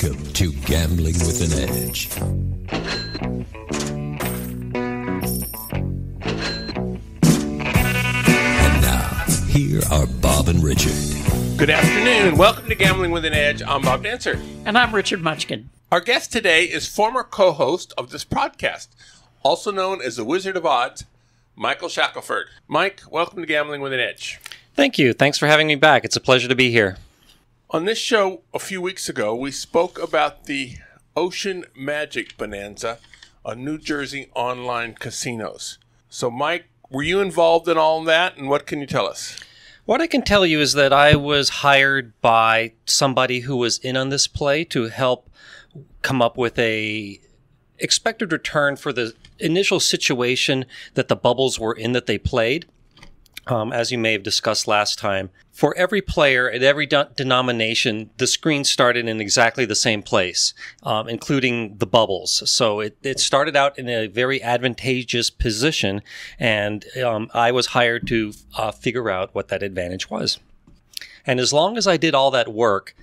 Welcome to Gambling with an Edge. And now, here are Bob and Richard. Good afternoon. Welcome to Gambling with an Edge. I'm Bob Dancer. And I'm Richard Munchkin. Our guest today is former co-host of this podcast, also known as the Wizard of Odds, Michael Shackleford. Mike, welcome to Gambling with an Edge. Thank you. Thanks for having me back. It's a pleasure to be here. On this show a few weeks ago, we spoke about the Ocean Magic Bonanza on New Jersey online casinos. So, Mike, were you involved in all of that, and what can you tell us? What I can tell you is that I was hired by somebody who was in on this play to help come up with a expected return for the initial situation that the bubbles were in that they played. As you may have discussed last time, for every player at every denomination, the screen started in exactly the same place, including the bubbles. So it started out in a very advantageous position, and I was hired to figure out what that advantage was. And as long as I did all that work,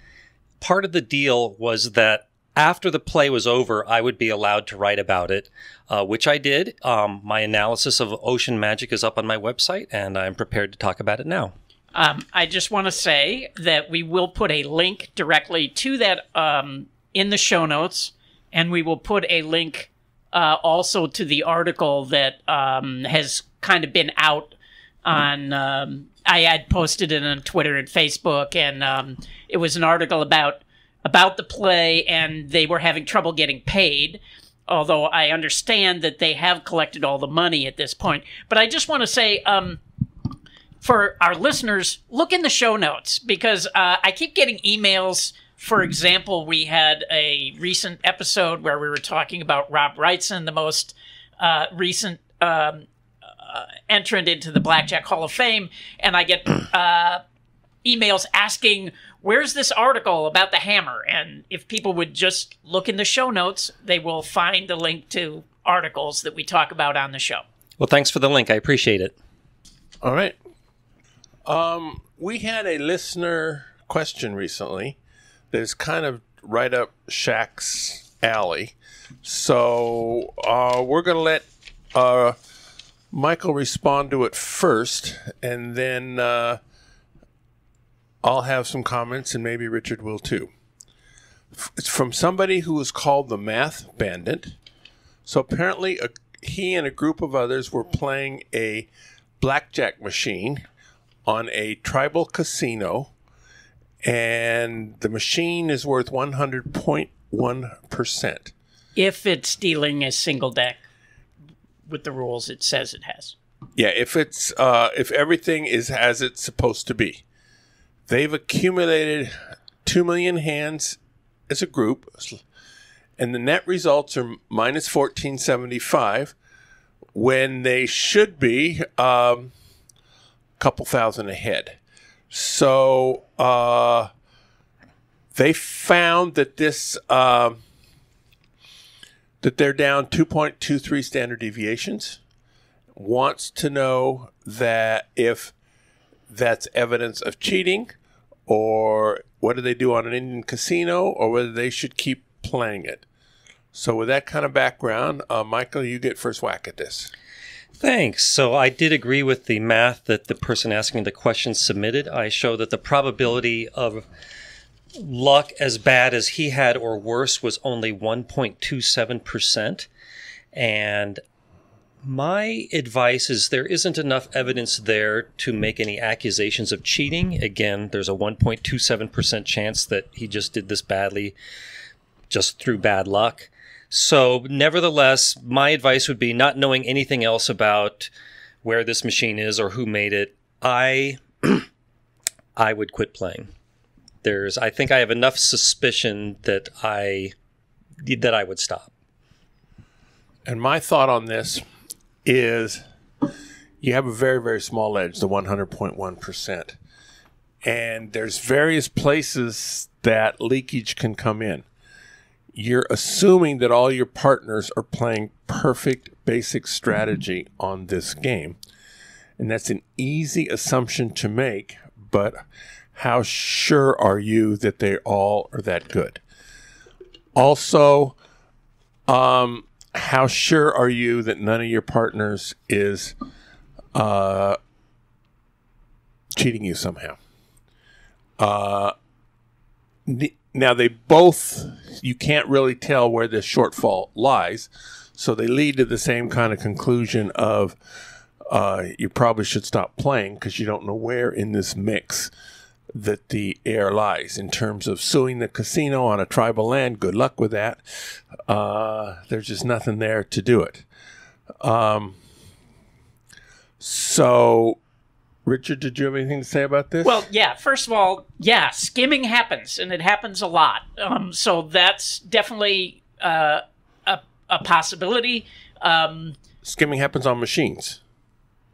part of the deal was that after the play was over, I would be allowed to write about it, which I did. My analysis of Ocean Magic is up on my website, and I'm prepared to talk about it now. I just want to say that we will put a link directly to that in the show notes, and we will put a link also to the article that has kind of been out on... I had posted it on Twitter and Facebook, and it was an article about the play, and they were having trouble getting paid, although I understand that they have collected all the money at this point. But I just want to say, for our listeners, look in the show notes, because I keep getting emails. For example, we had a recent episode where we were talking about Rob Wrightson, the most recent entrant into the Blackjack Hall of Fame, and I get emails asking, where's this article about the hammer? And if people would just look in the show notes, they will find the link to articles that we talk about on the show. Well, thanks for the link. I appreciate it. All right. We had a listener question recently that is kind of right up Shaq's alley. So we're going to let Michael respond to it first, and then I'll have some comments, and maybe Richard will too. It's from somebody who is called the Math Bandit. So apparently he and a group of others were playing a blackjack machine on a tribal casino, and the machine is worth 100.1%. If it's dealing a single deck with the rules it says it has. Yeah, if everything is as it's supposed to be. They've accumulated 2 million hands as a group, and the net results are minus 1475 when they should be a couple thousand ahead. So they found that that they're down 2.23 standard deviations. Wants to know that if that's evidence of cheating, or what do they do on an Indian casino, or whether they should keep playing it. So with that kind of background, Michael, you get first whack at this. Thanks. So I did agree with the math that the person asking the question submitted. I show that the probability of luck as bad as he had or worse was only 1.27%. And my advice is there isn't enough evidence there to make any accusations of cheating. Again, there's a 1.27% chance that he just did this badly, just through bad luck. So nevertheless, my advice would be, not knowing anything else about where this machine is or who made it, I would quit playing. I think I have enough suspicion that I would stop. And my thought on this is you have a very, very small edge, the 100.1%. And there's various places that leakage can come in. You're assuming that all your partners are playing perfect basic strategy on this game. And that's an easy assumption to make, but how sure are you that they all are that good? Also, how sure are you that none of your partners is cheating you somehow? Now, they both, you can't really tell where this shortfall lies, so they lead to the same kind of conclusion of you probably should stop playing because you don't know where in this mix that the air lies. In terms of suing the casino on a tribal land, good luck with that. There's just nothing there to do it. So, Richard, did you have anything to say about this? Well, yeah, first of all, yeah, skimming happens, and it happens a lot. So that's definitely a possibility. Skimming happens on machines.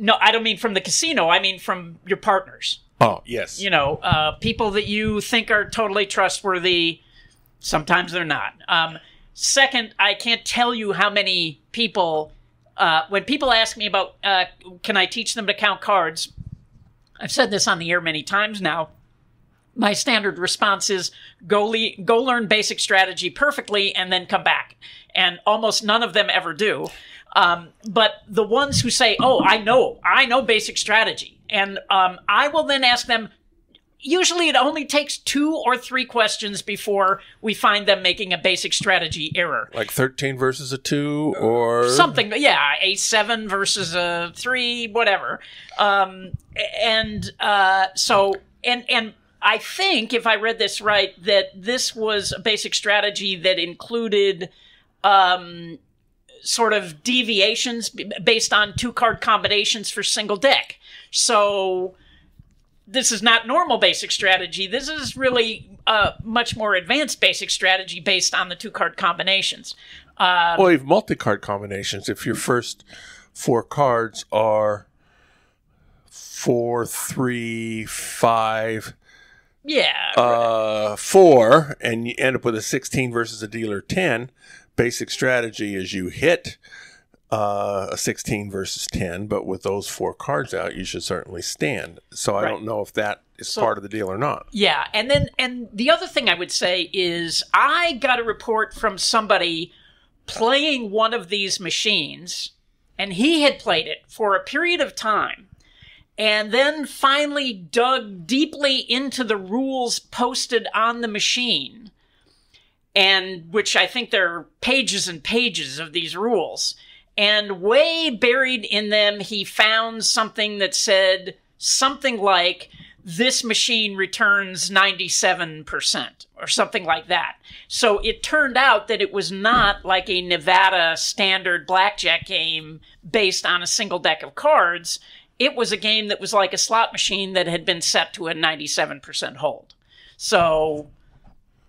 No, I don't mean from the casino. I mean from your partners. Oh, yes. You know, people that you think are totally trustworthy, sometimes they're not. Second, I can't tell you how many people, when people ask me about, can I teach them to count cards? I've said this on the air many times now. My standard response is go learn basic strategy perfectly and then come back. And almost none of them ever do. But the ones who say, oh, I know basic strategy. And I will then ask them, usually it only takes 2 or 3 questions before we find them making a basic strategy error. Like 13 versus a 2 or... something, yeah, a 7 versus a 3, whatever. And I think, if I read this right, that this was a basic strategy that included sort of deviations based on 2-card combinations for single deck. So this is not normal basic strategy. This is really much more advanced basic strategy based on the 2-card combinations. Well, you have multi-card combinations. If your first 4 cards are 4, 3, 5... yeah. 4, and you end up with a 16 versus a dealer 10. Basic strategy is you hit a 16 versus 10, but with those 4 cards out, you should certainly stand. So I don't know if that is part of the deal or not. Yeah, and the other thing I would say is I got a report from somebody playing one of these machines, and he had played it for a period of time, and then finally dug deeply into the rules posted on the machine, and which I think there are pages and pages of these rules. And way buried in them, he found something that said something like, this machine returns 97%, or something like that. So it turned out that it was not like a Nevada standard blackjack game based on a single deck of cards. It was a game that was like a slot machine that had been set to a 97% hold. So...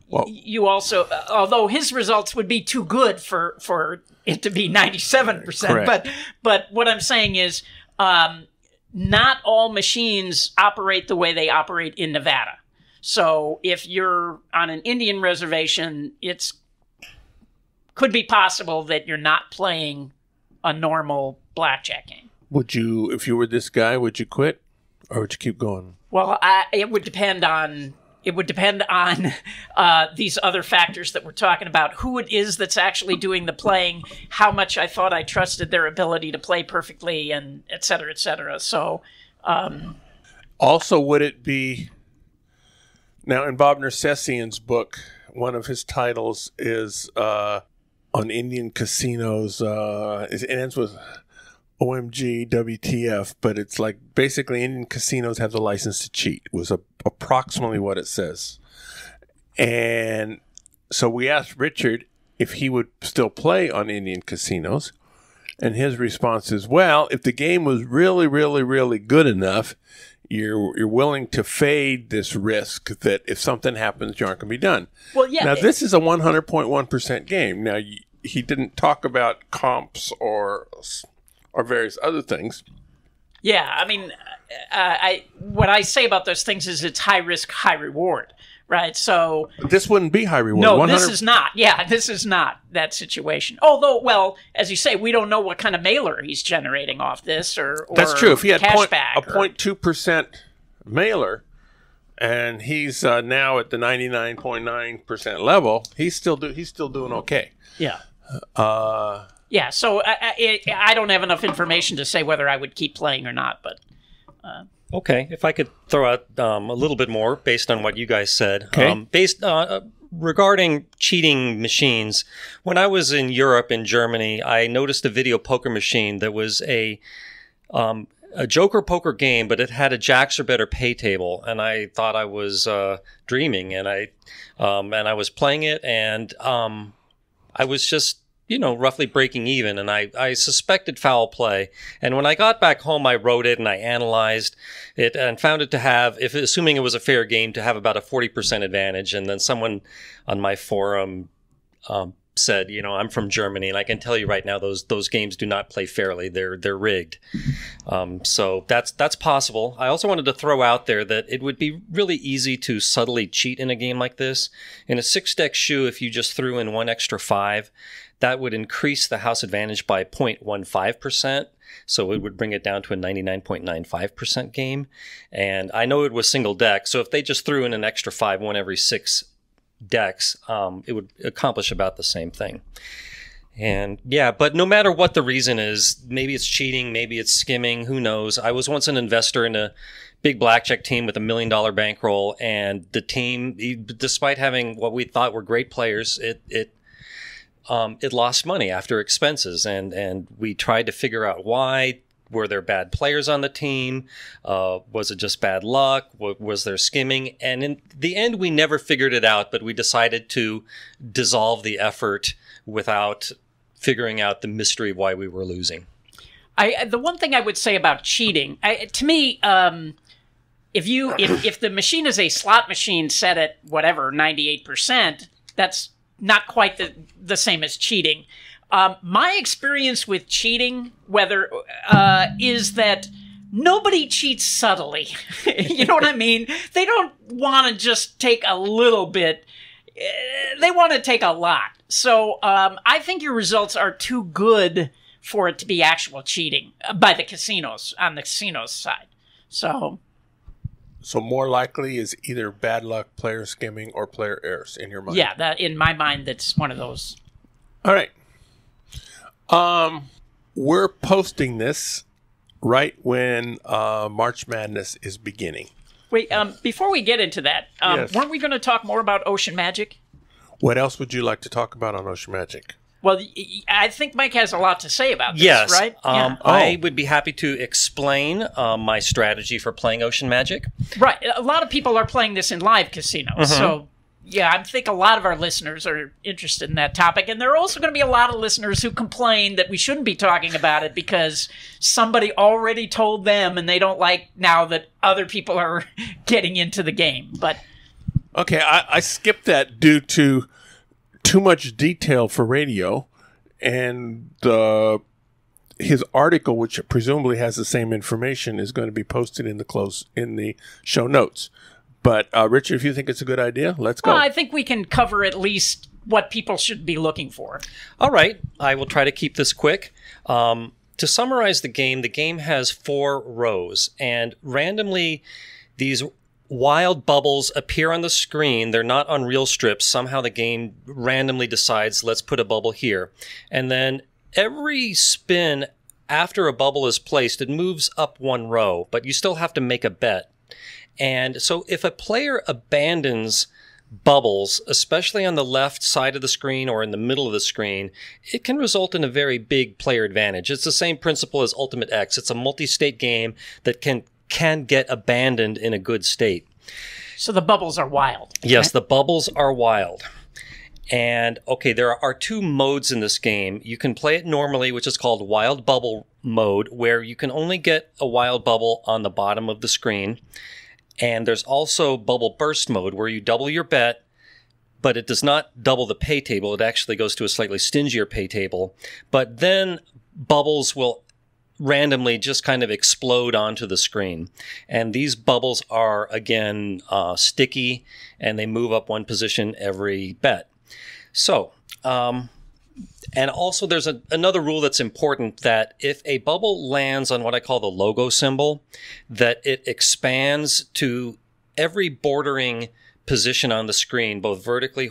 well, you also, although his results would be too good for it to be 97%, but what I'm saying is, not all machines operate the way they operate in Nevada. So if you're on an Indian reservation, could be possible that you're not playing a normal blackjack game. Would you, if you were this guy, would you quit, or would you keep going? Well, it would depend on. It would depend on these other factors that we're talking about, who it is that's actually doing the playing, how much I thought I trusted their ability to play perfectly, and et cetera, et cetera. So, also, would it be... Now, in Bob Nersessian's book, one of his titles is on Indian casinos. It ends with OMG, WTF, but it's like basically Indian casinos have the license to cheat, was approximately what it says. And so we asked Richard if he would still play on Indian casinos, and his response is, well, if the game was really, really, really good enough, you're willing to fade this risk that if something happens, you aren't going to be done. Well, yeah. Now, this is a 100.1% game. Now, he didn't talk about comps or various other things. Yeah, I mean, what I say about those things is it's high risk, high reward, right? So this wouldn't be high reward. No, this is not. Yeah, this is not that situation. Although, well, as you say, we don't know what kind of mailer he's generating off this, or that's true. If he had a cashback 0.2% mailer, and he's now at the 99.9% level. He's still doing okay. Yeah. Yeah. So I don't have enough information to say whether I would keep playing or not, but. Okay, if I could throw out a little bit more based on what you guys said. Okay. Regarding cheating machines, when I was in Europe, in Germany, I noticed a video poker machine that was a Joker poker game, but it had a jacks or better pay table, and I thought I was dreaming, and I was playing it, and I was just roughly breaking even, and I suspected foul play. And when I got back home, I wrote it and I analyzed it and found it to have, assuming it was a fair game, to have about a 40% advantage. And then someone on my forum said, I'm from Germany, and I can tell you right now, those games do not play fairly. They're rigged. So that's possible. I also wanted to throw out there that it would be really easy to subtly cheat in a game like this. In a 6-deck shoe, if you just threw in one extra 5, that would increase the house advantage by 0.15%. So it would bring it down to a 99.95% game. And I know it was single deck, so if they just threw in an extra 5, one every 6 decks, it would accomplish about the same thing. And yeah, but no matter what the reason is, maybe it's cheating, maybe it's skimming, who knows. I was once an investor in a big blackjack team with $1 million bankroll, and the team, despite having what we thought were great players, it lost money after expenses, and we tried to figure out why. Were there bad players on the team? Was it just bad luck? Was there skimming? And in the end, we never figured it out, but we decided to dissolve the effort without figuring out the mystery of why we were losing. The one thing I would say about cheating, to me, if the machine is a slot machine set at whatever 98%, that's not quite the same as cheating. My experience with cheating, is that nobody cheats subtly. You know what I mean? They don't want to just take a little bit. They want to take a lot. So I think your results are too good for it to be actual cheating by the casinos, on the casinos side. So more likely is either bad luck, player skimming, or player errors in your mind. Yeah, that in my mind, that's one of those. All right. We're posting this right when March Madness is beginning. Wait, before we get into that, Yes. weren't we going to talk more about Ocean Magic? What else would you like to talk about on Ocean Magic? Well, I think Mike has a lot to say about this, Yes, right? Yeah. I would be happy to explain my strategy for playing Ocean Magic. Right. A lot of people are playing this in live casinos. So, yeah, I think a lot of our listeners are interested in that topic. And there are also going to be a lot of listeners who complain that we shouldn't be talking about it because somebody already told them and they don't like now that other people are getting into the game. But Okay, I skipped that due to too much detail for radio, and his article, which presumably has the same information, is going to be posted in the show notes. But Richard, if you think it's a good idea, let's go. well, I think we can cover at least what people should be looking for. All right, I will try to keep this quick. To summarize the game has 4 rows, and randomly these wild bubbles appear on the screen. They're not on real strips. Somehow the game randomly decides, let's put a bubble here. And then every spin after a bubble is placed, it moves up 1 row, but you still have to make a bet. And so if a player abandons bubbles, especially on the left side of the screen or in the middle of the screen, it can result in a very big player advantage. It's the same principle as Ultimate X. It's a multi-state game that can get abandoned in a good state. So the bubbles are wild. Yes, right? the bubbles are wild. And, okay, there are 2 modes in this game. You can play it normally, which is called Wild Bubble mode, where you can only get a wild bubble on the bottom of the screen. And there's also Bubble Burst mode, where you double your bet, but it does not double the pay table. It actually goes to a slightly stingier pay table. But then bubbles will randomly just kind of explode onto the screen. And these bubbles are, again, sticky, and they move up 1 position every bet. So, and also there's another rule that's important, that if a bubble lands on what I call the logo symbol, that it expands to every bordering position on the screen, both vertically,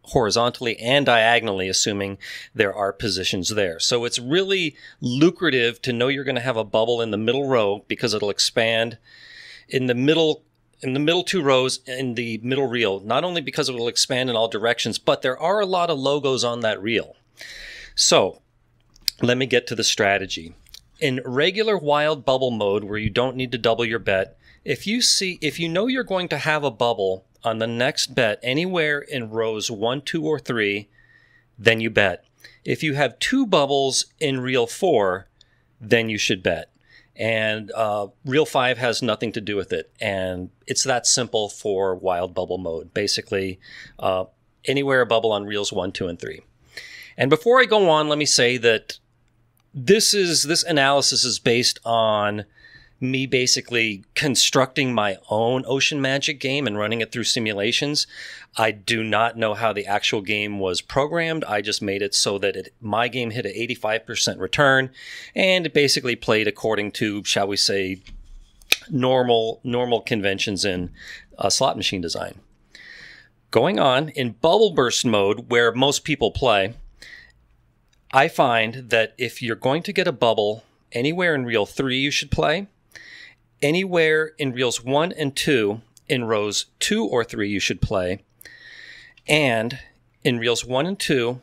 horizontally, and diagonally, assuming there are positions there. So it's really lucrative to know you're going to have a bubble in the middle row because it'll expand in the middle 2 rows in the middle reel, not only because it will expand in all directions, but there are a lot of logos on that reel. So let me get to the strategy. In regular wild bubble mode, where you don't need to double your bet, if you know you're going to have a bubble on the next bet anywhere in rows 1, 2, or 3, then you bet. If you have 2 bubbles in reel 4, then you should bet. And reel 5 has nothing to do with it. And it's that simple for wild bubble mode. Basically, anywhere a bubble on reels 1, 2, and 3. And before I go on, let me say that this analysis is based on me basically constructing my own Ocean Magic game and running it through simulations. I do not know how the actual game was programmed. I just made it so that my game hit an 85% return, and it basically played according to, shall we say, normal conventions in slot machine design. Going on, in bubble burst mode, where most people play, I find that if you're going to get a bubble anywhere in reel 3, you should play. Anywhere in reels 1 and 2, in rows 2 or 3, you should play. And in reels 1 and 2,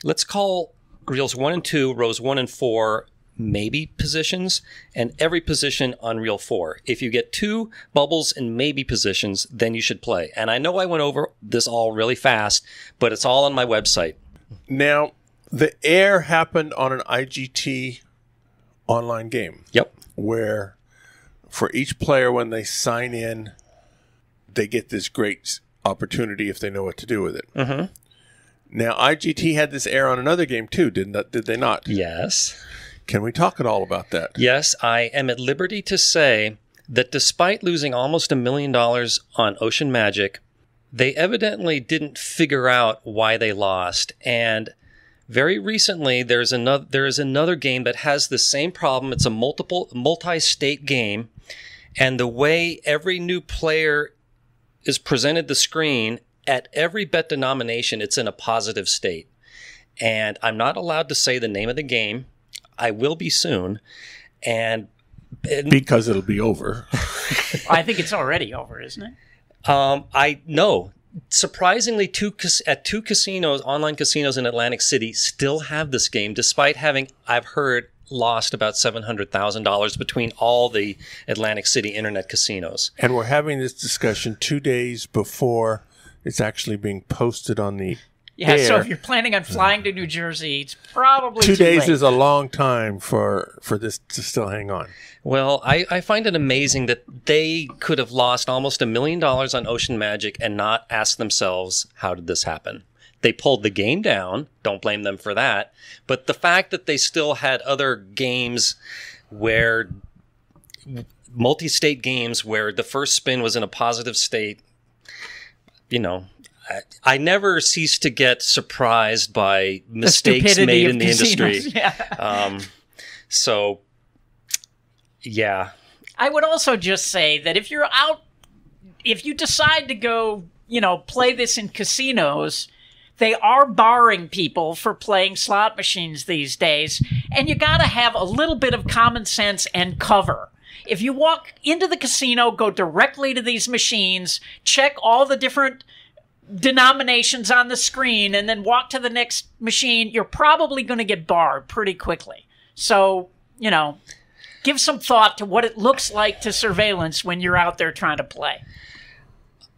let's call reels 1 and 2, rows 1 and 4, maybe positions, and every position on reel 4. If you get 2 bubbles in maybe positions, then you should play. And I know I went over this all really fast, but it's all on my website. Now, the air happened on an IGT online game. Yep. Where for each player, when they sign in, they get this great opportunity if they know what to do with it. Mm-hmm. Now, IGT had this air on another game too, did they not? Yes. Can we talk at all about that? Yes, I am at liberty to say that despite losing almost $1 million on Ocean Magic, they evidently didn't figure out why they lost. And very recently, there is another game that has the same problem. It's a multi-state game, and the way every new player is presented the screen, at every bet denomination, it's in a positive state. And I'm not allowed to say the name of the game. I will be soon. And because it'll be over. I think it's already over, isn't it? I know. Surprisingly, two casinos, online casinos in Atlantic City, still have this game, despite having, I've heard, lost about $700,000 between all the Atlantic City internet casinos. And we're having this discussion 2 days before it's actually being posted on the air. So if you're planning on flying to New Jersey, it's probably 2 days late. is a long time for this to still hang on. Well, I find it amazing that they could have lost almost $1 million on Ocean Magic and not ask themselves, how did this happen? They pulled the game down. Don't blame them for that. But the fact that they still had other games where multi-state games where the first spin was in a positive state, you know, I never cease to get surprised by mistakes made in the industry. Yeah. So, yeah. I would also just say that if you decide to go, play this in casinos, they are barring people for playing slot machines these days, and you got to have a little bit of common sense and cover. If you walk into the casino, go directly to these machines, check all the different denominations on the screen, and then walk to the next machine, you're probably going to get barred pretty quickly. So, give some thought to what it looks like to surveillance when you're out there trying to play.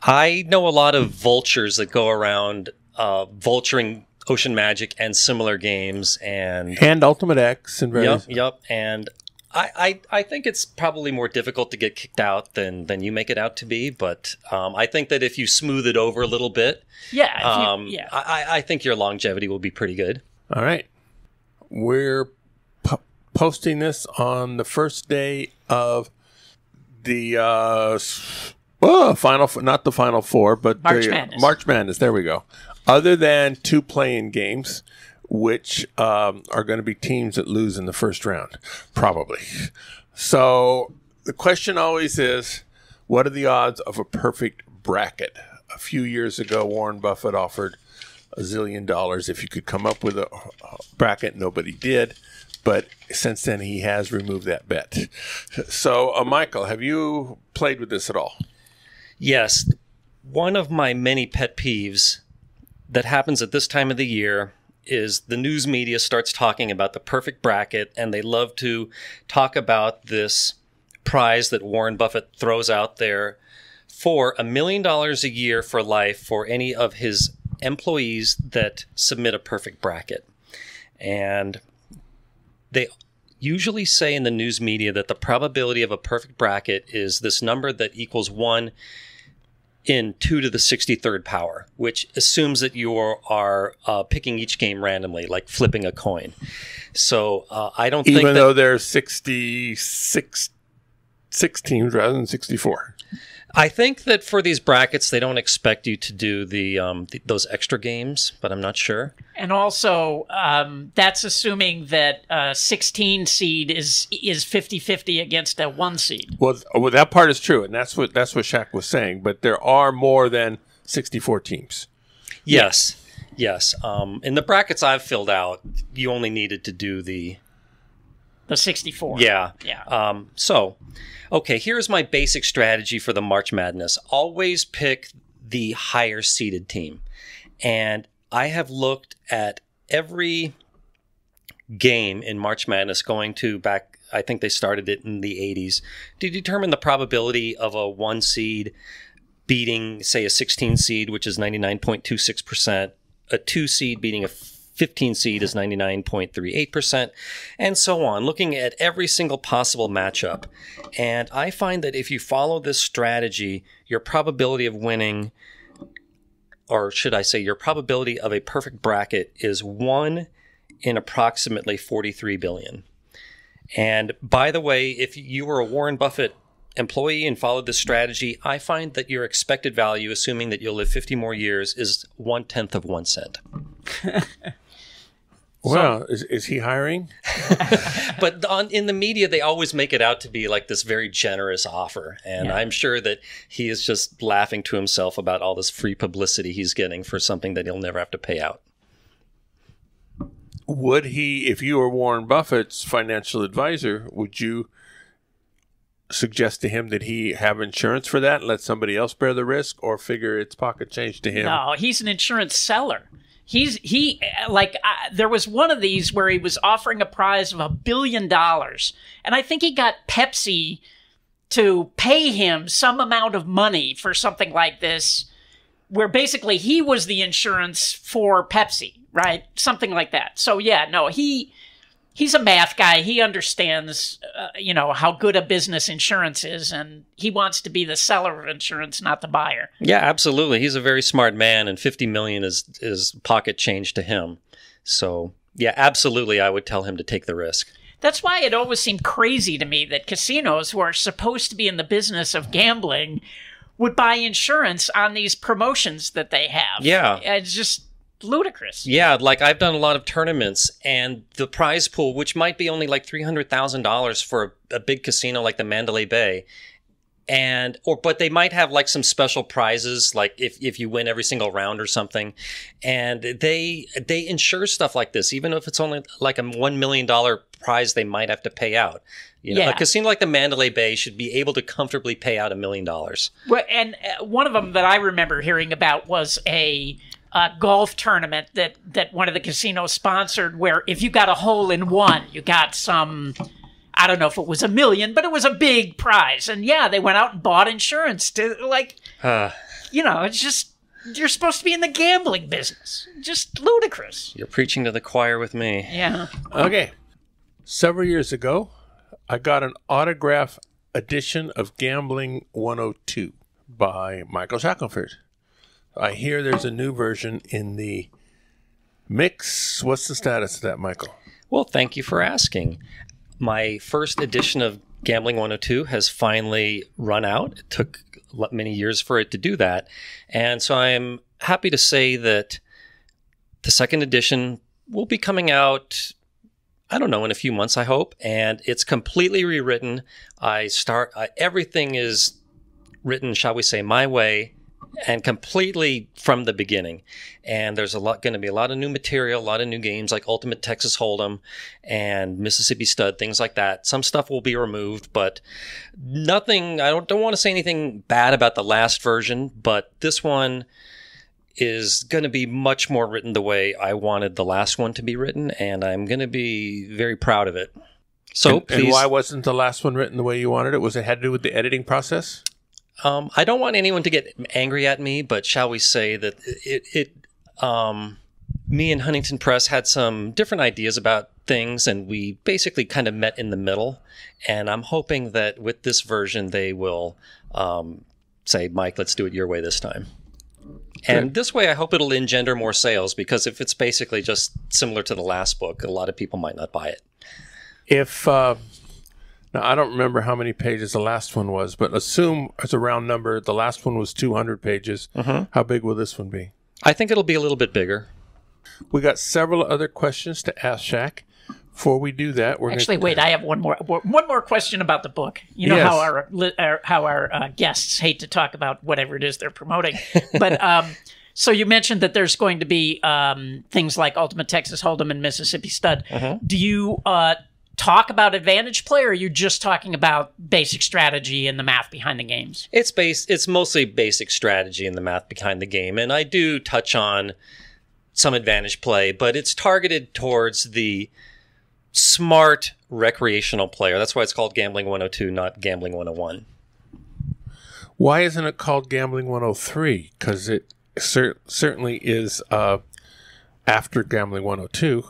I know a lot of vultures that go around vulturing Ocean Magic and similar games, and Ultimate X and various. Yep. And I think it's probably more difficult to get kicked out than you make it out to be. But I think that if you smooth it over a little bit, I think your longevity will be pretty good. All right, we're posting this on the first day of the not the Final Four, but Madness. March Madness. There we go. Other than 2 play-in games, which are going to be teams that lose in the first round, probably. So the question always is, What are the odds of a perfect bracket? A few years ago, Warren Buffett offered $1 zillion if you could come up with a bracket. Nobody did. But since then, he has removed that bet. So, Michael, have you played with this at all? Yes. One of my many pet peeves that happens at this time of the year is the news media starts talking about the perfect bracket, and they love to talk about this prize that Warren Buffett throws out there for $1 million a year for life for any of his employees that submit a perfect bracket. And they usually say in the news media that the probability of a perfect bracket is this number that equals 1 in 2 to the 63rd power, which assumes that you are picking each game randomly, like flipping a coin. So I don't think even though there's 66 teams rather than 64. I think that for these brackets, they don't expect you to do those extra games, but I'm not sure. And also, that's assuming that a 16 seed is 50-50 against a 1 seed. Well, that part is true, and that's what Shaq was saying. But there are more than 64 teams. Yes. In the brackets I've filled out, you only needed to do the 64. Yeah. Yeah. Okay, here's my basic strategy for the March Madness. Always pick the higher seeded team. And I have looked at every game in March Madness going to back, I think they started it in the 80s, to determine the probability of a 1 seed beating, say, a 16 seed, which is 99.26%, a 2 seed beating a 15 seed is 99.38%, and so on, looking at every single possible matchup. And I find that if you follow this strategy, your probability of winning, or should I say your probability of a perfect bracket, is 1 in approximately 43 billion. And by the way, if you were a Warren Buffett employee and followed this strategy, I find that your expected value, assuming that you'll live 50 more years, is 1/10 of 1 cent. Wow, is he hiring? But in the media, they always make it out to be like this very generous offer. And Yeah. I'm sure that he is just laughing to himself about all this free publicity he's getting for something that he'll never have to pay out. Would he, if you were Warren Buffett's financial advisor, would you suggest to him that he have insurance for that and let somebody else bear the risk, or figure it's pocket change to him? No, he's an insurance seller. There was one of these where he was offering a prize of $1 billion, and I think he got Pepsi to pay him some amount of money for something like this, where basically he was the insurance for Pepsi, right? Something like that. So yeah, no, he's a math guy. He understands, how good a business insurance is, and he wants to be the seller of insurance, not the buyer. Yeah, absolutely. He's a very smart man, and 50 million is pocket change to him. So yeah, absolutely, I would tell him to take the risk. That's why it always seemed crazy to me that casinos, who are supposed to be in the business of gambling, would buy insurance on these promotions that they have. Yeah. It's just ludicrous. Yeah, like I've done a lot of tournaments, and the prize pool, which might be only like $300,000 for a big casino like the Mandalay Bay, but they might have like some special prizes, like if you win every single round or something, and they insure stuff like this, even if it's only like a $1 million prize they might have to pay out. Yeah. A casino like the Mandalay Bay should be able to comfortably pay out $1 million. Well, and one of them that I remember hearing about was a golf tournament that one of the casinos sponsored, where if you got a hole in one, you got some, I don't know if it was $1 million, but it was a big prize. And yeah, they went out and bought insurance to it's just, you're supposed to be in the gambling business. Just ludicrous. You're preaching to the choir with me. Yeah. Okay. Several years ago, I got an autograph edition of Gambling 102 by Michael Shackleford. I hear there's a new version in the mix. What's the status of that, Michael? Well, thank you for asking. My first edition of Gambling 102 has finally run out. It took many years for it to do that. And so I'm happy to say that the second edition will be coming out, I don't know, in a few months, I hope. And it's completely rewritten. Everything is written, shall we say, my way and completely from the beginning. And there's going to be a lot of new material, a lot of new games like Ultimate Texas Hold'em and Mississippi Stud, things like that. Some stuff will be removed, but nothing. I don't want to say anything bad about the last version, but this one is going to be much more written the way I wanted the last one to be written, and I'm going to be very proud of it. So please. And why wasn't the last one written the way you wanted it? Was it had to do with the editing process? I don't want anyone to get angry at me, but shall we say that me and Huntington Press had some different ideas about things, and we basically kind of met in the middle. And I'm hoping that with this version, they will say, Mike, let's do it your way this time. And this way, I hope it'll engender more sales, because if it's basically just similar to the last book, a lot of people might not buy it. If now, I don't remember how many pages the last one was, but assume as a round number, the last one was 200 pages. How big will this one be? I think it'll be a little bit bigger. We got several other questions to ask Shaq. Before we do that, we're wait. I have one more question about the book. You know how our guests hate to talk about whatever it is they're promoting, but so you mentioned that there's going to be things like Ultimate Texas Hold'em and Mississippi Stud. Do you talk about advantage play, or are you just talking about basic strategy and the math behind the games? It's mostly basic strategy and the math behind the game, and I do touch on some advantage play, but it's targeted towards the smart recreational player. That's why it's called Gambling 102, not Gambling 101. Why isn't it called Gambling 103? Because it certainly is after Gambling 102.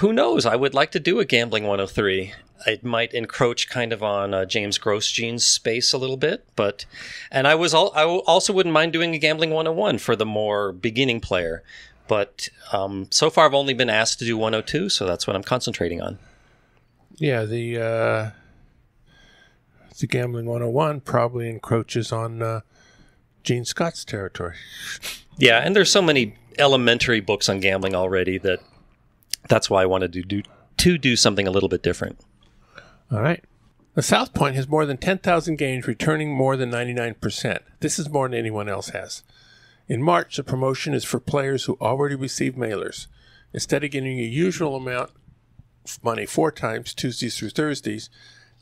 Who knows? I would like to do a Gambling 103. It might encroach kind of on James Grosjean's space a little bit, and I also wouldn't mind doing a Gambling 101 for the more beginning player. But so far, I've only been asked to do 102, so that's what I'm concentrating on. Yeah, the Gambling 101 probably encroaches on Gene Scott's territory. Yeah, and there's so many elementary books on gambling already that's why I wanted to do something a little bit different. All right. The South Point has more than 10,000 games, returning more than 99%. This is more than anyone else has. In March, the promotion is for players who already received mailers. Instead of getting your usual amount of money 4 times, Tuesdays through Thursdays,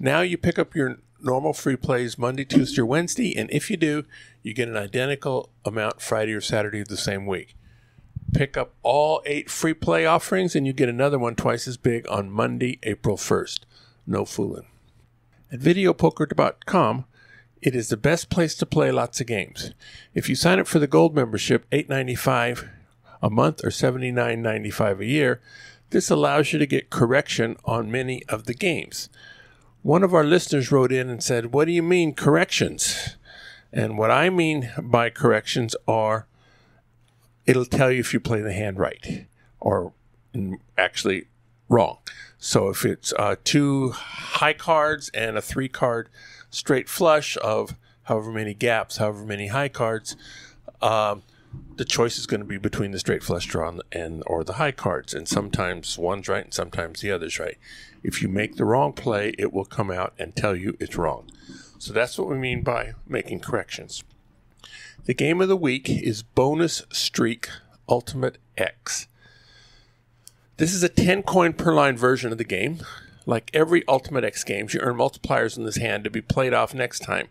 now you pick up your normal free plays Monday, Tuesday, or Wednesday, and if you do, you get an identical amount Friday or Saturday of the same week. Pick up all 8 free play offerings, and you get another one twice as big on Monday, April 1st. No fooling. At videopoker.com, it is the best place to play lots of games. If you sign up for the gold membership, $8.95 a month or $79.95 a year, this allows you to get correction on many of the games. One of our listeners wrote in and said, "What do you mean corrections?" And what I mean by corrections are, it'll tell you if you play the hand right or actually wrong. So if it's 2 high cards and a 3-card straight flush of however many gaps, however many high cards, the choice is going to be between the straight flush draw or the high cards, and sometimes one's right and sometimes the other's right. If you make the wrong play, it will come out and tell you it's wrong. So that's what we mean by making corrections. The game of the week is Bonus Streak Ultimate X. This is a 10 coin per line version of the game. Like every Ultimate X games, you earn multipliers in this hand to be played off next time.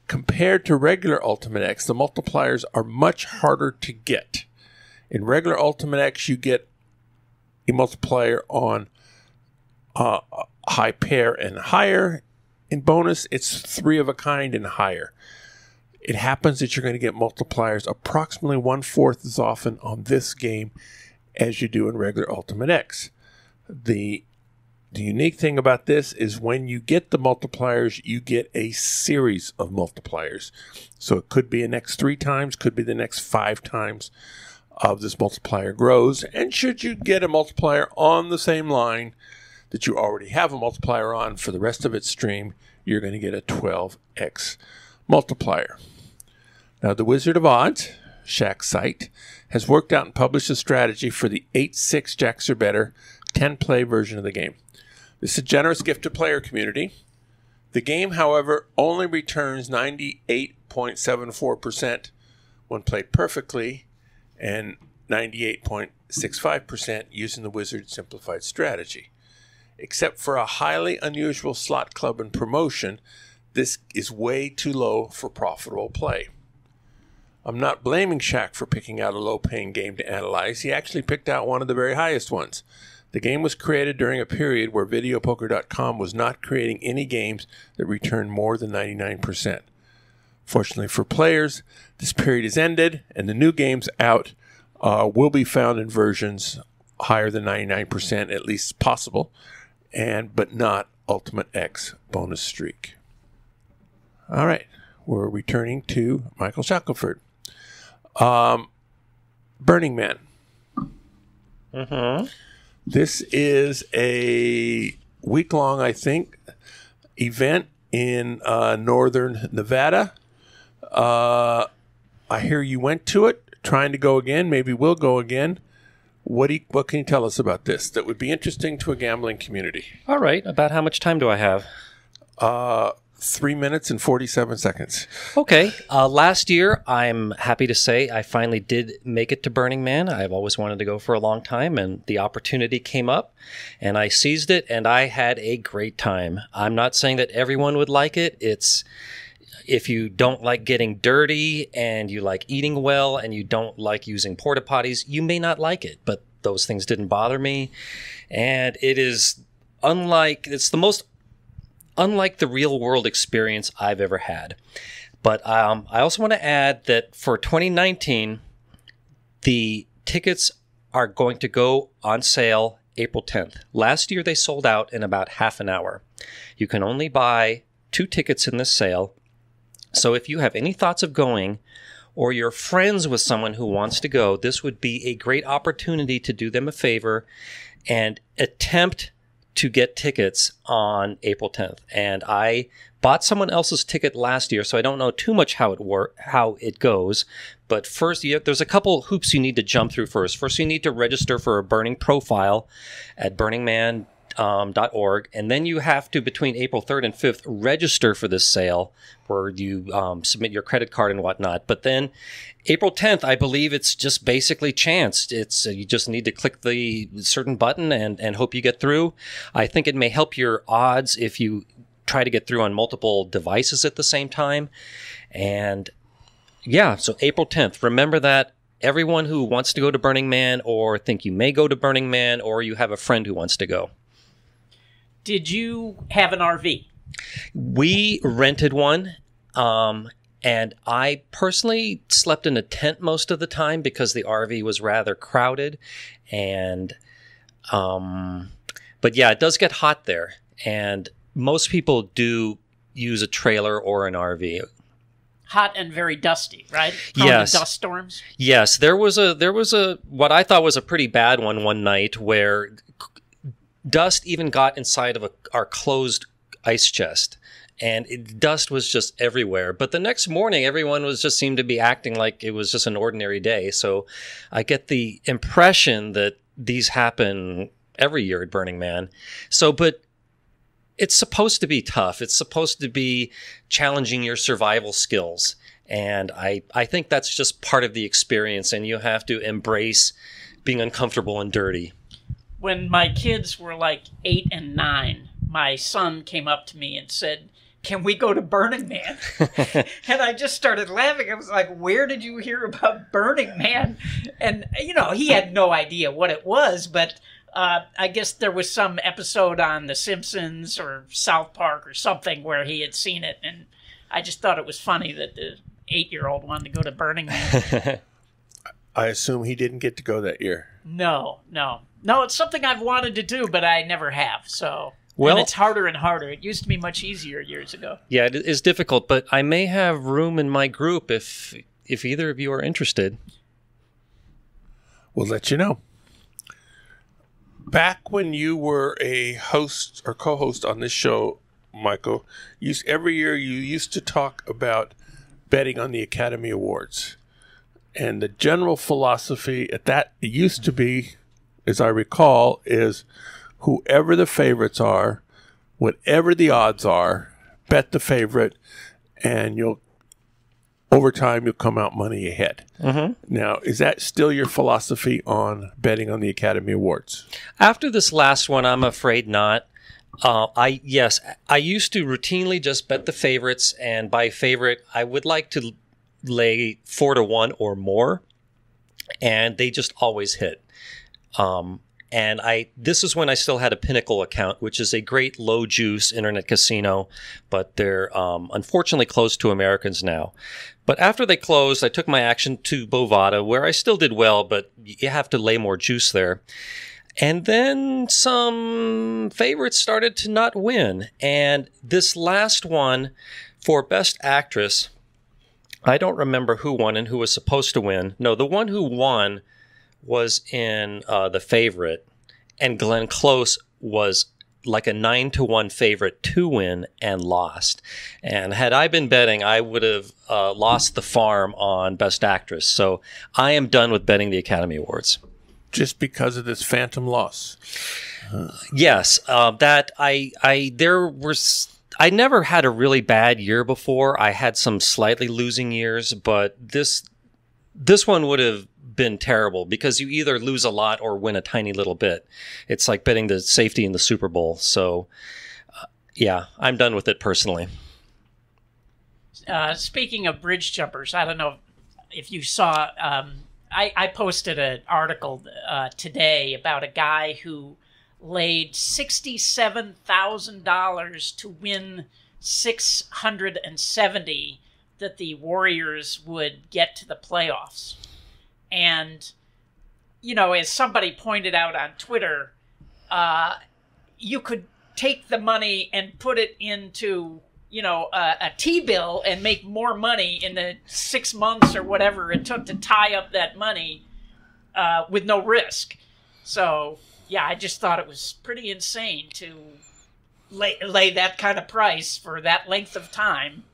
Compared to regular Ultimate X, the multipliers are much harder to get. In regular Ultimate X, you get a multiplier on high pair and higher. In bonus, it's 3 of a kind and higher. It happens that you're going to get multipliers approximately 1/4 as often on this game as you do in regular Ultimate X. The unique thing about this is when you get the multipliers, you get a series of multipliers. So it could be an X 3 times, could be the next 5 times of this multiplier grows. And should you get a multiplier on the same line that you already have a multiplier on for the rest of its stream, you're going to get a 12x multiplier. Now, the Wizard of Odds, Shaq's site, has worked out and published a strategy for the 8-6 Jacks or better 10-play version of the game. This is a generous gift to player community. The game, however, only returns 98.74% when played perfectly and 98.65% using the Wizard's simplified strategy. Except for a highly unusual slot club and promotion, this is way too low for profitable play. I'm not blaming Shaq for picking out a low-paying game to analyze. He actually picked out one of the very highest ones. The game was created during a period where Videopoker.com was not creating any games that returned more than 99%. Fortunately for players, this period has ended, and the new games out will be found in versions higher than 99%, at least possible, but not Ultimate X bonus streak. All right, we're returning to Michael Shackleford. Burning Man. Mm-hmm. This is a week-long, I think, event in northern Nevada. I hear you went to it, trying to go again. Maybe we'll go again. What can you tell us about this that would be interesting to a gambling community? All right. About how much time do I have? 3 minutes and 47 seconds. Okay. Last year, I'm happy to say I finally did make it to Burning Man. I've always wanted to go for a long time, and the opportunity came up, and I seized it, and I had a great time. I'm not saying that everyone would like it. If you don't like getting dirty, and you like eating well, and you don't like using porta potties, you may not like it, but those things didn't bother me. And it's the most unlike the real world experience I've ever had. But I also want to add that for 2019, the tickets are going to go on sale April 10th. Last year, they sold out in about half an hour. You can only buy 2 tickets in this sale. So if you have any thoughts of going, or you're friends with someone who wants to go, this would be a great opportunity to do them a favor and attempt to get tickets on April 10th. And I bought someone else's ticket last year, so I don't know too much how it goes. But first, there's a couple hoops you need to jump through first. First, you need to register for a burning profile at burningman.org. And then you have to, between April 3rd and 5th, register for this sale where you submit your credit card and whatnot. But then April 10th, I believe it's just basically chance. It's you just need to click the certain button and hope you get through. I think it may help your odds if you try to get through on multiple devices at the same time. And yeah, so April 10th. Remember that. Everyone who wants to go to Burning Man or think you may go to Burning Man or you have a friend who wants to go. Did you have an RV? We rented one. And I personally slept in a tent most of the time because the RV was rather crowded. And, but yeah, it does get hot there. And most people do use a trailer or an RV. Hot and very dusty, right? Prone Yes. to dust storms. Yes, there was a what I thought was a pretty bad one night where dust even got inside of our closed ice chest. And dust was just everywhere. But the next morning, everyone seemed to be acting like it was just an ordinary day. So I get the impression that these happen every year at Burning Man. But it's supposed to be tough. It's supposed to be challenging your survival skills. And I think that's just part of the experience. And you have to embrace being uncomfortable and dirty. When my kids were like 8 and 9, my son came up to me and said, "Can we go to Burning Man?" And I just started laughing. I was like, "Where did you hear about Burning Man?" And, he had no idea what it was, but I guess there was some episode on The Simpsons or South Park or something where he had seen it, and I just thought it was funny that the 8-year-old wanted to go to Burning Man. I assume he didn't get to go that year. No, it's something I've wanted to do, but I never have, so... Well, and it's harder and harder. It used to be much easier years ago. Yeah, it is difficult, but I may have room in my group if either of you are interested. We'll let you know. Back when you were a host or co-host on this show, Michael, every year you used to talk about betting on the Academy Awards. And the general philosophy at that, it used to be, as I recall, is whoever the favorites are, whatever the odds are, bet the favorite, and over time you'll come out money ahead. Mm-hmm. Now, is that still your philosophy on betting on the Academy Awards? After this last one, I'm afraid not. I used to routinely just bet the favorites, and by favorite, I would like to lay 4-1 or more, and they just always hit. This is when I still had a Pinnacle account, which is a great low juice internet casino, but they're unfortunately closed to Americans now. But after they closed, I took my action to Bovada, where I still did well, but you have to lay more juice there. And then some favorites started to not win. And this last one for Best Actress, I don't remember who won and who was supposed to win. No, the one who won was in The Favorite, and Glenn Close was like a 9-1 favorite to win and lost. And had I been betting, I would have lost the farm on Best Actress. So I am done with betting the Academy Awards. Just because of this phantom loss? Yes, I never had a really bad year before. I had some slightly losing years, but this one would have been terrible because you either lose a lot or win a tiny little bit. It's like betting the safety in the Super Bowl. So, yeah, I'm done with it personally. Speaking of bridge jumpers, I don't know if you saw, I posted an article today about a guy who laid $67,000 to win 670 that the Warriors would get to the playoffs. And, you know, as somebody pointed out on Twitter, you could take the money and put it into, you know, a T-bill and make more money in the 6 months or whatever it took to tie up that money with no risk. So, yeah, I just thought it was pretty insane to lay that kind of price for that length of time.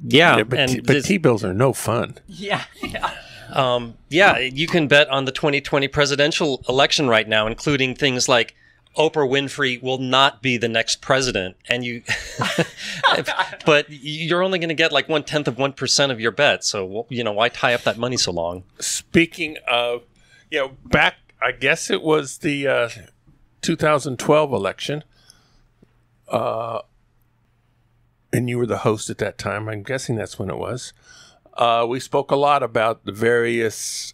Yeah, but T-bills are no fun. Yeah. You can bet on the 2020 presidential election right now, including things like Oprah Winfrey will not be the next president, and but you're only going to get like 0.1% of your bet. So why tie up that money so long? Speaking of, back, I guess it was the 2012 election. And you were the host at that time. I'm guessing that's when it was. We spoke a lot about the various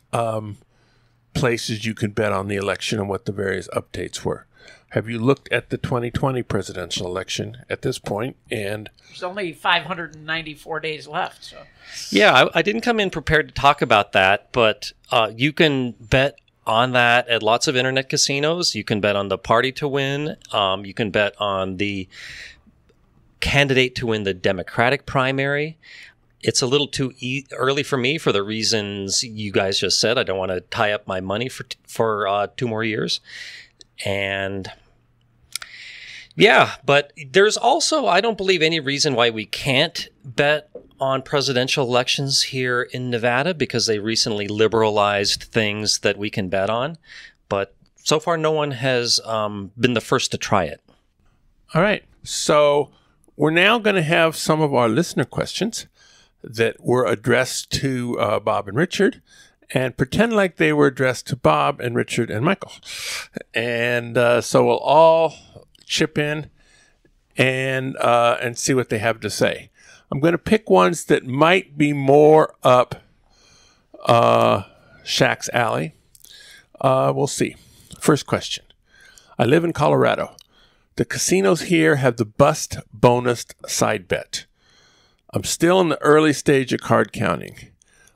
places you could bet on the election and what the various updates were. Have you looked at the 2020 presidential election at this point? And there's only 594 days left. So. Yeah, I didn't come in prepared to talk about that, but you can bet on that at lots of internet casinos. You can bet on the party to win. You can bet on the candidate to win the Democratic primary. It's a little too early for me for the reasons you guys just said. I don't want to tie up my money for 2 more years. And yeah, but there's also, I don't believe, any reason why we can't bet on presidential elections here in Nevada, because they recently liberalized things that we can bet on. But so far, no one has been the first to try it. All right. So we're now going to have some of our listener questions that were addressed to Bob and Richard, and pretend like they were addressed to Bob and Richard and Michael. And so we'll all chip in and see what they have to say. I'm going to pick ones that might be more up Shaq's alley. We'll see. First question. I live in Colorado. The casinos here have the bust bonus side bet. I'm still in the early stage of card counting.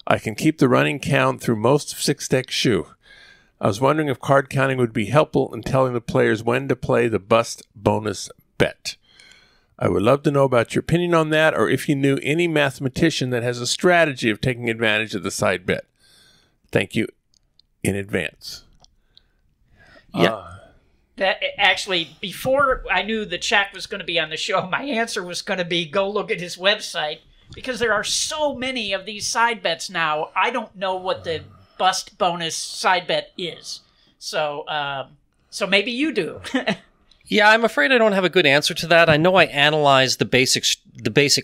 I can keep the running count through most of six-deck shoe. I was wondering if card counting would be helpful in telling the players when to play the bust bonus bet. I would love to know about your opinion on that, or if you knew any mathematician that has a strategy of taking advantage of the side bet. Thank you in advance. Yeah. That actually, before I knew that Shaq was going to be on the show, my answer was going to be go look at his website, because there are so many of these side bets now. I don't know what the bust bonus side bet is. So maybe you do. Yeah, I'm afraid I don't have a good answer to that. I know I analyzed the basic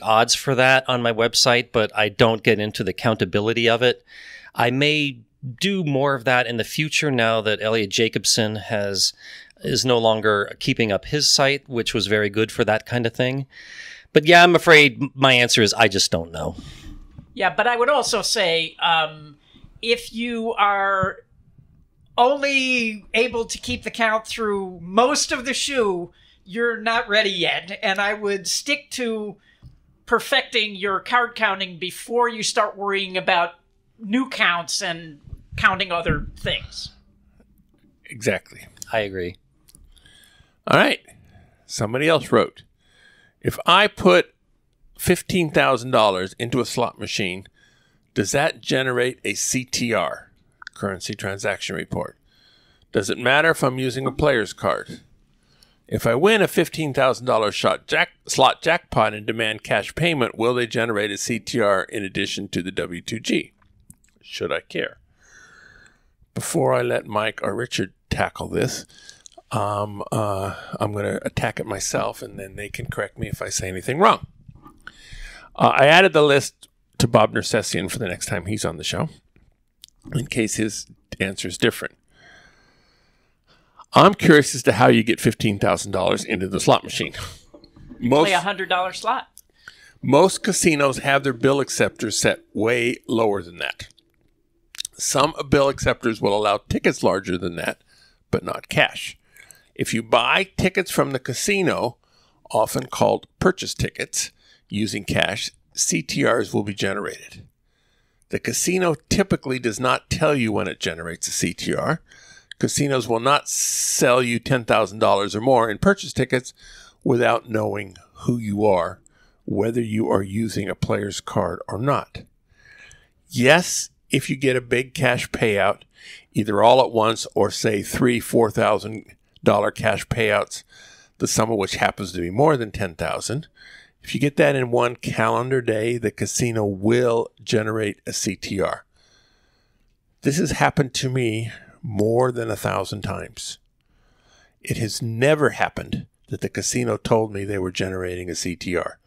odds for that on my website, but I don't get into the countability of it. I may do more of that in the future now that Elliot Jacobson is no longer keeping up his site, which was very good for that kind of thing. But yeah, I'm afraid my answer is I just don't know. Yeah, but I would also say if you are only able to keep the count through most of the shoe, you're not ready yet. And I would stick to perfecting your card counting before you start worrying about new counts and counting other things. Exactly. I agree. All right. Somebody else wrote, if I put $15,000 into a slot machine, does that generate a CTR, currency transaction report? Does it matter if I'm using a player's card? If I win a $15,000 slot jackpot and demand cash payment, will they generate a CTR in addition to the W2G? Should I care? Before I let Mike or Richard tackle this, I'm going to attack it myself, and then they can correct me if I say anything wrong. I added the list to Bob Nersessian for the next time he's on the show, in case his answer is different. I'm curious as to how you get $15,000 into the slot machine. Play a $100 slot. Most casinos have their bill acceptors set way lower than that. Some bill acceptors will allow tickets larger than that, but not cash. If you buy tickets from the casino, often called purchase tickets, using cash, CTRs will be generated. The casino typically does not tell you when it generates a CTR. Casinos will not sell you $10,000 or more in purchase tickets without knowing who you are, whether you are using a player's card or not. Yes, if you get a big cash payout, either all at once or say $3,000-$4,000 cash payouts, the sum of which happens to be more than $10,000, if you get that in one calendar day, the casino will generate a CTR. This has happened to me more than 1,000 times. It has never happened that the casino told me they were generating a CTR.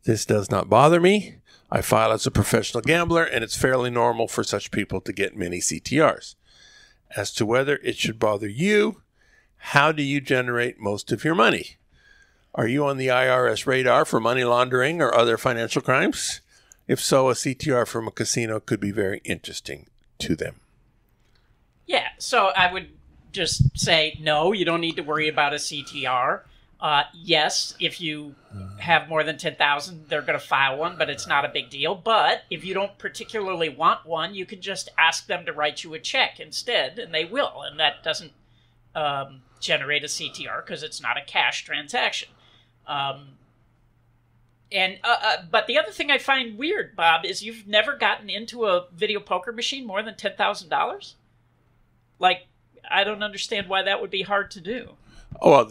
This does not bother me. I file as a professional gambler, and it's fairly normal for such people to get many CTRs. As to whether it should bother you, how do you generate most of your money? Are you on the IRS radar for money laundering or other financial crimes? If so, a CTR from a casino could be very interesting to them. Yeah, so I would just say, no, you don't need to worry about a CTR. Yes, if you have more than 10,000, they're going to file one, but it's not a big deal. But if you don't particularly want one, you can just ask them to write you a check instead, and they will. And that doesn't generate a CTR because it's not a cash transaction. But the other thing I find weird, Bob, is you've never gotten into a video poker machine more than $10,000? Like, I don't understand why that would be hard to do. Oh, well,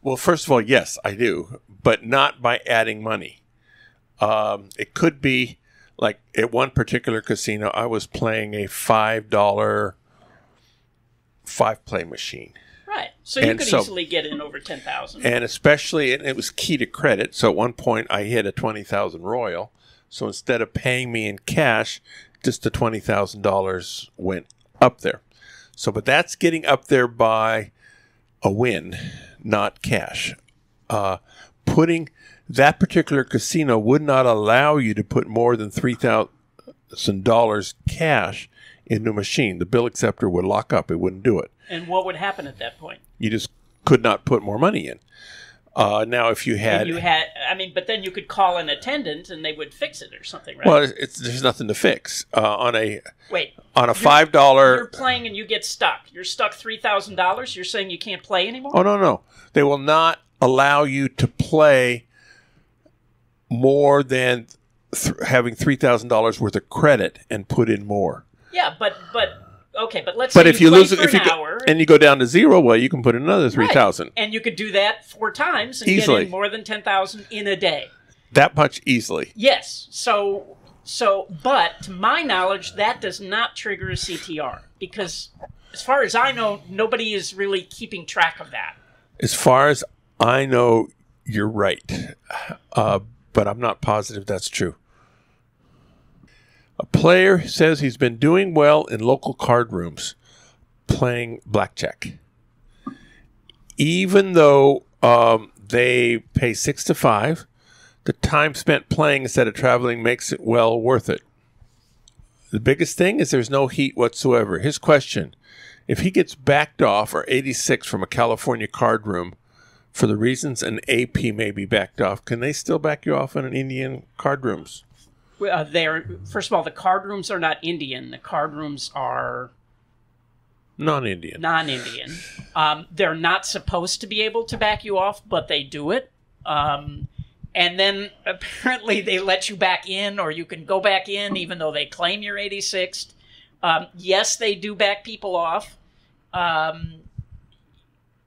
well, first of all, yes, I do, but not by adding money. It could be, like, at one particular casino, I was playing a $5 5-play machine. Right. So you could easily get in over 10,000. And especially, it was key to credit. So at one point, I hit a 20,000 Royal. So instead of paying me in cash, just the $20,000 went up there. So, but that's getting up there by a win, not cash. Putting that particular casino would not allow you to put more than $3,000 cash into a machine. The bill acceptor would lock up. It wouldn't do it. And what would happen at that point? You just could not put more money in. Now, if you had... but then you could call an attendant and they would fix it or something, right? Well, there's nothing to fix. On a $5... You're playing and you get stuck. You're stuck $3,000? You're saying you can't play anymore? Oh, no. They will not allow you to play more than having $3,000 worth of credit and put in more. Yeah, but let's say if you lose it, and you go down to zero, well, you can put in another 3,000. Right. And you could do that 4 times and easily. Get in more than 10,000 in a day. That much easily. Yes. So, but to my knowledge, that does not trigger a CTR because As far as I know, nobody is really keeping track of that. As far as I know, you're right. But I'm not positive that's true. A player says he's been doing well in local card rooms playing blackjack. Even though they pay 6 to 5, the time spent playing instead of traveling makes it well worth it. The biggest thing is there's no heat whatsoever. His question, if he gets backed off or 86 from a California card room for the reasons an AP may be backed off, can they still back you off in an Indian card rooms? First of all, the card rooms are not Indian. The card rooms are Non-Indian. They're not supposed to be able to back you off, but they do it. And then apparently they let you back in, or you can go back in even though they claim you're 86th. Yes, they do back people off.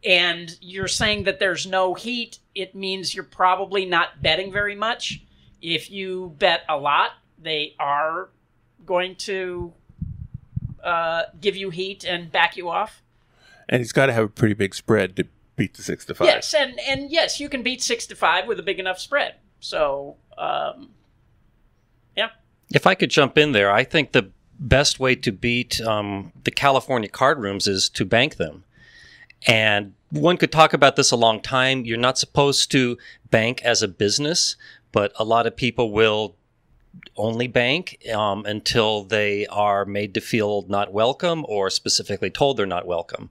And you're saying that there's no heat. It means you're probably not betting very much. If you bet a lot, they are going to give you heat and back you off. And he's got to have a pretty big spread to beat the 6 to 5. Yes, and yes, you can beat 6 to 5 with a big enough spread. So, yeah. If I could jump in there, I think the best way to beat the California card rooms is to bank them. And one could talk about this a long time. You're not supposed to bank as a business, but a lot of people will only bank until they are made to feel not welcome or specifically told they're not welcome.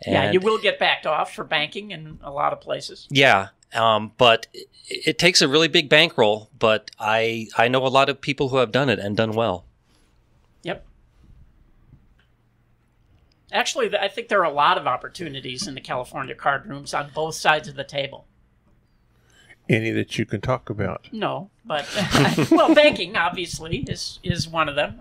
And yeah, you will get backed off for banking in a lot of places. Yeah, but it takes a really big bankroll, but I know a lot of people who have done it and done well. Yep. Actually, I think there are a lot of opportunities in the California card rooms on both sides of the table. Any that you can talk about? No, but well, banking obviously is one of them.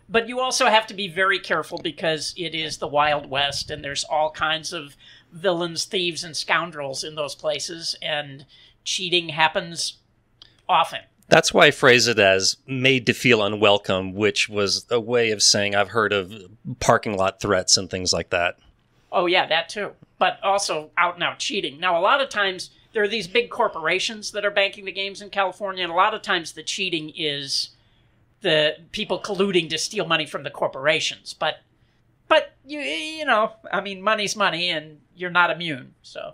But you also have to be very careful because it is the Wild West, and there's all kinds of villains, thieves, and scoundrels in those places, and cheating happens often. That's why I phrase it as made to feel unwelcome, which was a way of saying I've heard of parking lot threats and things like that. Oh, yeah, that too. But also out-and-out cheating. Now, a lot of times there are these big corporations that are banking the games in California, and a lot of times the cheating is the people colluding to steal money from the corporations. But you know, I mean, money's money, and you're not immune, so.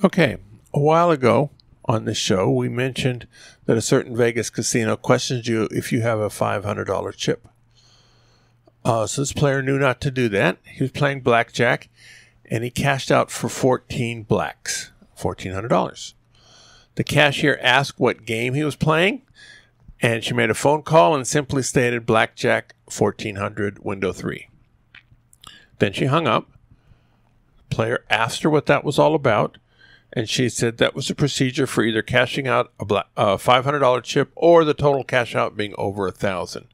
Okay. A while ago on this show, we mentioned that a certain Vegas casino questions you if you have a $500 chip. So this player knew not to do that. He was playing blackjack, and he cashed out for 14 blacks, $1,400. The cashier asked what game he was playing, and she made a phone call and simply stated blackjack 1400 window 3. Then she hung up. The player asked her what that was all about, and she said that was a procedure for either cashing out a $500 chip or the total cash out being over $1,000.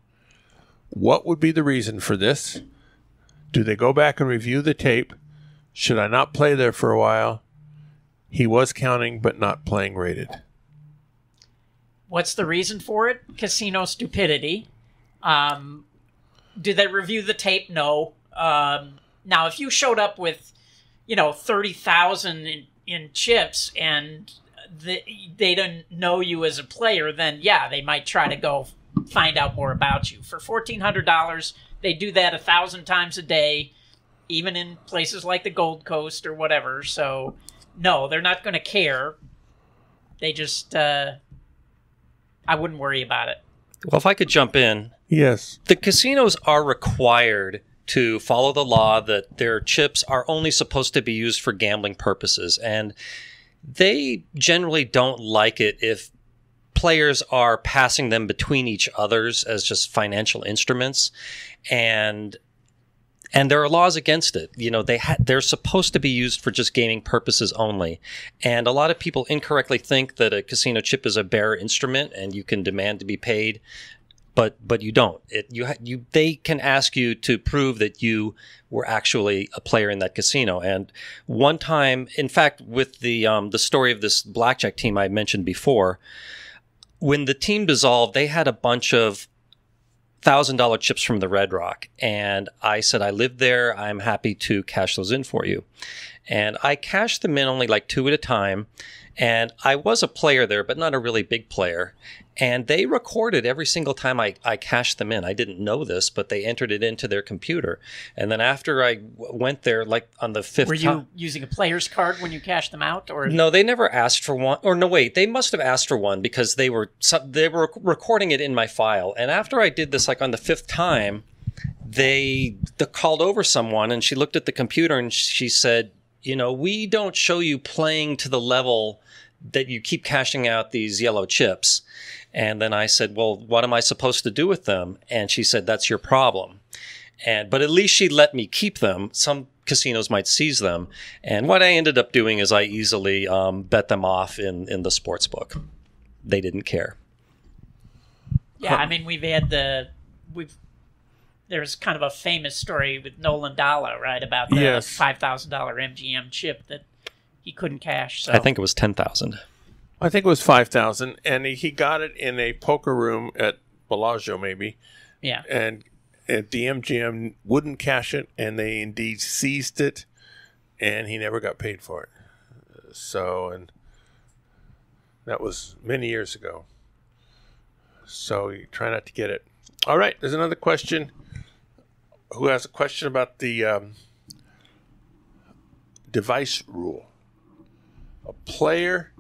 What would be the reason for this? Do they go back and review the tape? Should I not play there for a while? He was counting but not playing rated. What's the reason for it? Casino stupidity. Did they review the tape? No. Now, if you showed up with, 30,000 in chips and they didn't know you as a player, then yeah, they might try to go find out more about you. For $1,400, they do that 1,000 times a day, even in places like the Gold Coast or whatever. So, no, they're not going to care. They just, I wouldn't worry about it. Well, if I could jump in. Yes. The casinos are required to follow the law that their chips are only supposed to be used for gambling purposes. And they generally don't like it if players are passing them between each others as just financial instruments. And there are laws against it. They're supposed to be used for just gaming purposes only. And a lot of people incorrectly think that a casino chip is a bearer instrument and you can demand to be paid. But you don't. They can ask you to prove that you were actually a player in that casino. And one time, in fact, with the story of this blackjack team I mentioned before, when the team dissolved, they had a bunch of $1,000 chips from the Red Rock. And I said, I live there. I'm happy to cash those in for you. And I cashed them in only like 2 at a time. And I was a player there, but not a really big player. And they recorded every single time I cashed them in. I didn't know this, but they entered it into their computer. And then after I went there, like on the 5th time... Were you using a player's card when you cashed them out? Or No, they never asked for one. Or no, wait, they must have asked for one because they were recording it in my file. And after I did this, like on the 5th time, they called over someone and she looked at the computer and she said, you know, we don't show you playing to the level that you keep cashing out these yellow chips. And then I said, well, what am I supposed to do with them? And she said, that's your problem. But at least she let me keep them. Some casinos might seize them. And what I ended up doing is I easily bet them off in the sports book. They didn't care. Yeah, I mean, there's kind of a famous story with Nolan Dalla, right, about the $5,000 MGM chip that he couldn't cash. So I think it was 10,000. I think it was 5,000, and he got it in a poker room at Bellagio, maybe. Yeah. And the MGM wouldn't cash it, and they indeed seized it, and he never got paid for it. So, and that was many years ago. So you try not to get it. All right, there's another question. Who has a question about the device rule? A player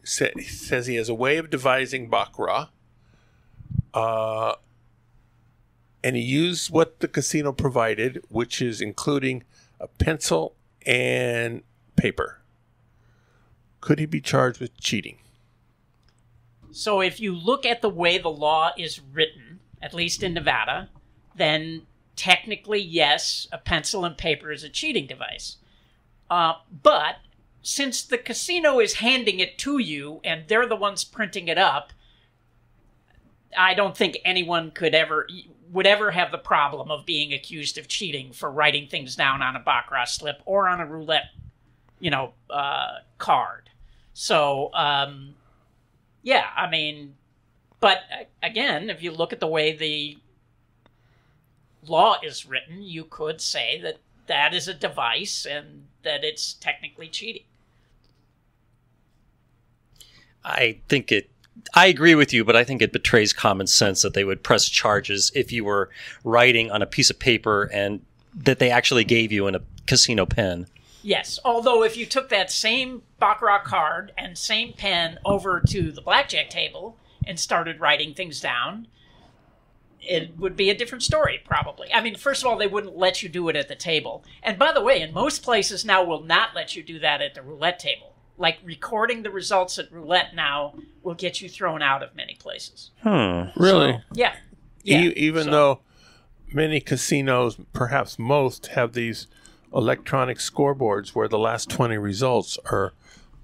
says he has a way of devising baccarat, and he used what the casino provided, which is including a pencil and paper. Could he be charged with cheating? So if you look at the way the law is written, at least in Nevada, then technically, yes, a pencil and paper is a cheating device. But since the casino is handing it to you and they're the ones printing it up, I don't think anyone would ever have the problem of being accused of cheating for writing things down on a baccarat slip or on a roulette, card. So, yeah, I mean, but again, if you look at the way the law is written, you could say that that is a device and that it's technically cheating. I agree with you, but I think it betrays common sense that they would press charges if you were writing on a piece of paper and that they actually gave you in a casino pen. Yes, although if you took that same baccarat card and same pen over to the blackjack table and started writing things down, it would be a different story, probably. I mean, first of all, they wouldn't let you do it at the table. And by the way, in most places now will not let you do that at the roulette table. Like, recording the results at roulette now will get you thrown out of many places. Really? So, yeah. Even though many casinos, perhaps most, have these electronic scoreboards where the last 20 results are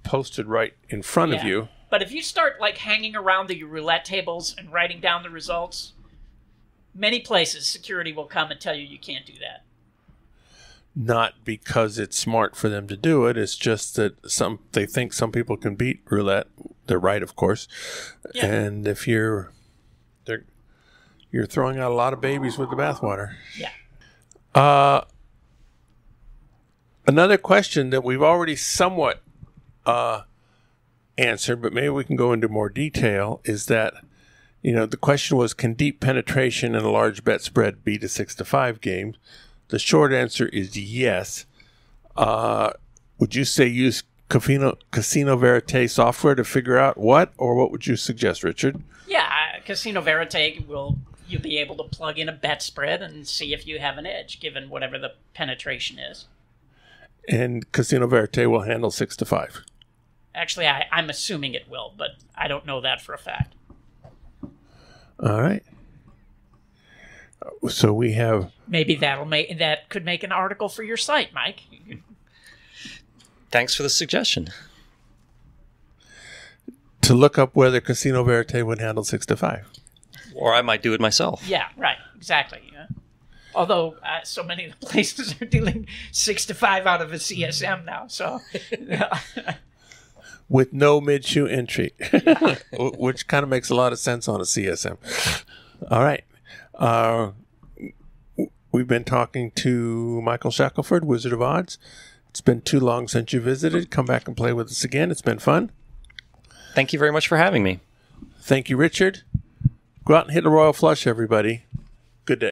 posted right in front of you. But if you start, like, hanging around the roulette tables and writing down the results, many places security will come and tell you can't do that. Not because it's smart for them to do it. It's just that they think some people can beat roulette. They're right, of course. Yeah. And if you're throwing out a lot of babies with the bathwater. Yeah. Another question that we've already somewhat answered, but maybe we can go into more detail, is that, the question was, can deep penetration in a large bet spread beat a 6-5 game? The short answer is yes. Would you say use Casino Verite software to figure out what, or what would you suggest, Richard? Yeah, Casino Verite you'll be able to plug in a bet spread and see if you have an edge, given whatever the penetration is. And Casino Verite will handle 6-5. Actually, I'm assuming it will, but I don't know that for a fact. All right. So we have... Maybe that could make an article for your site, Mike. Thanks for the suggestion. To look up whether Casino Verite would handle 6-5. Or I might do it myself. Yeah, right. Exactly. Yeah. Although so many of the places are dealing 6-5 out of a CSM now, so... With no mid-shoe entry, which kind of makes a lot of sense on a CSM. All right. We've been talking to Michael Shackleford, Wizard of Odds. It's been too long since you visited. Come back and play with us again. It's been fun. Thank you very much for having me. Thank you, Richard. Go out and hit a royal flush, everybody. Good day.